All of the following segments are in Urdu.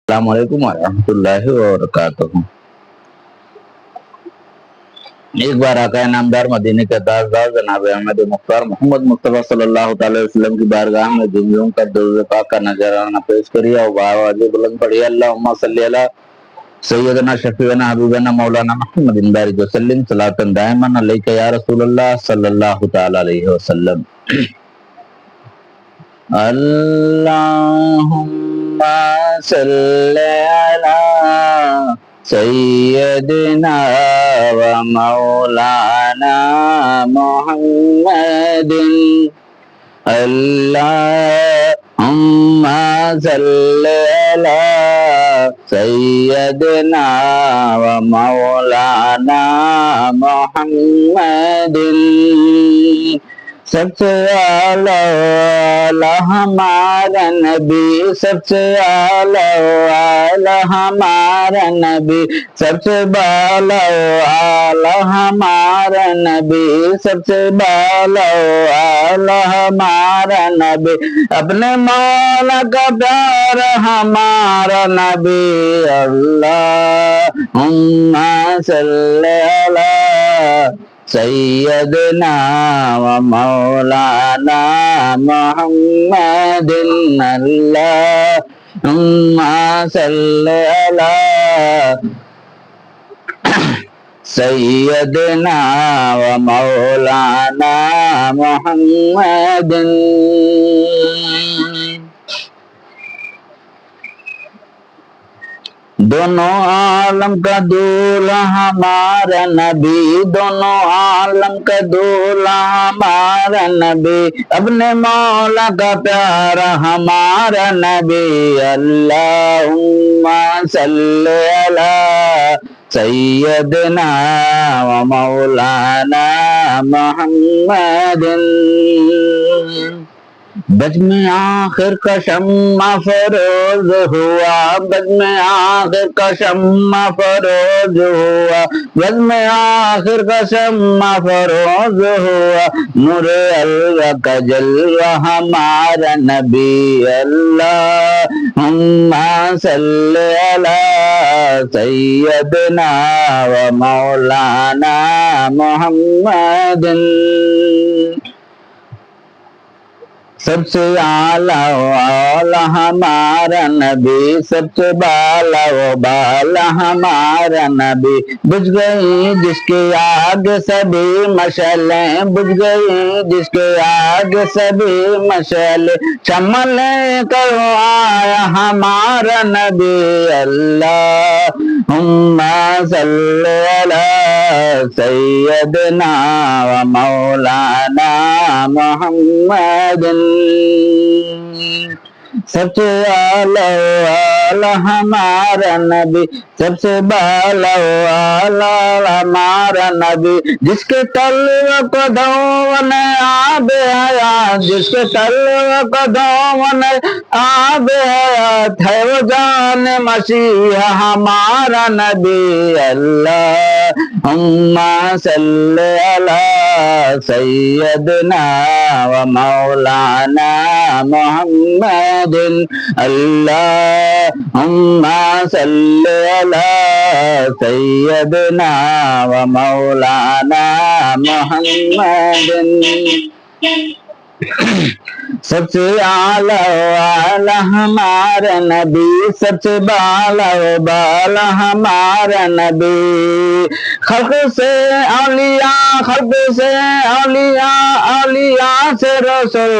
السلام علیکم ورحمۃ اللہ وبرکاتہ۔ ایک بار آقا نامدار مدینے کے تاجدار جناب احمد مختار محمد مصطفیٰ صلی اللہ تعالی وسلم کی بارگاہ میں جملوں کا درود پاک کا نذرانہ پیش کریے اور آواز بلند پڑھیے، اللہم صلی علی سیدنا شفیعنا حبیبنا مولانا محمد بارک وسلم صلاۃ دائما علیک یا رسول اللہ صلی اللہ تعالی علیہ وسلم۔ اللہم صلی علی سیدنا و مولانا محمد، اللہم صلی علی سیدنا و مولانا محمد، سب سے اعلیٰ ہمارا نبی، سب سے اعلیٰ ہمارا نبی، سب سے بالا ہمارا نبی، سب سے بالا ہمارا نبی، اپنے مولا کا پیارا ہمارا نبی، اللہم صلی علی سیدنا و مولانا محمد، اللہم صلی علی سیدنا و مولانا محمد۔ دونوں عالم کا دولہا ہمارا نبی، دونوں عالم کا دولہا ہمارا نبی، اپنے مولا کا پیارا ہمارا نبی، اللہم صلی علی سیدنا و مولانا محمد، بزم آخر کا شمع فروز ہوا، بزم آخر کا شمع فروز ہوا، بزم آخر کا شمع فروز ہوا، نور اللہ کا جلوہ ہمارا نبی، اللہم صلی علی سیدنا و مولانا محمد، سب سے اعلیٰ ہمارا نبی، سب سے بالا ہمارا نبی، بجھ گئی جس کے آگے سبھی مشعلیں، بجھ گئی جس کے آگے سبھی مشعلیں، شمع لے کر آیا ہمارا نبی، اللہم صلی علی سیدنا و مولانا محمد، سب سے اعلیٰ ہمارا نبی، سب سے بالا ہمارا نبی، جس کے تلوے کو دھون آب حیات، جس کے تلوے کو دھون آب حیات ہے، وہ جان مسیح ہمارا نبی، اللہم صلی علی سیدنا و مولانا محمد، اللہم صلی علی سیدنا و مولانا محمد، سب سے اعلیٰ ہمارا نبی، سب سے بالا ہمارا نبی، خلق سے اولیاء، خلق سے اولیاء، اولیاء سے رسول،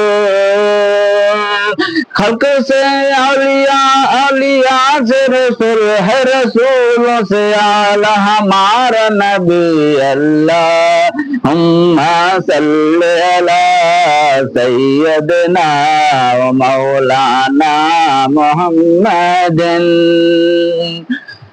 خلق سے اولیاء، اولیاء سے رسول ہے، رسولوں سے اعلیٰ ہمارا نبی، اللہم صلی علی سیدنا و مولانا محمد،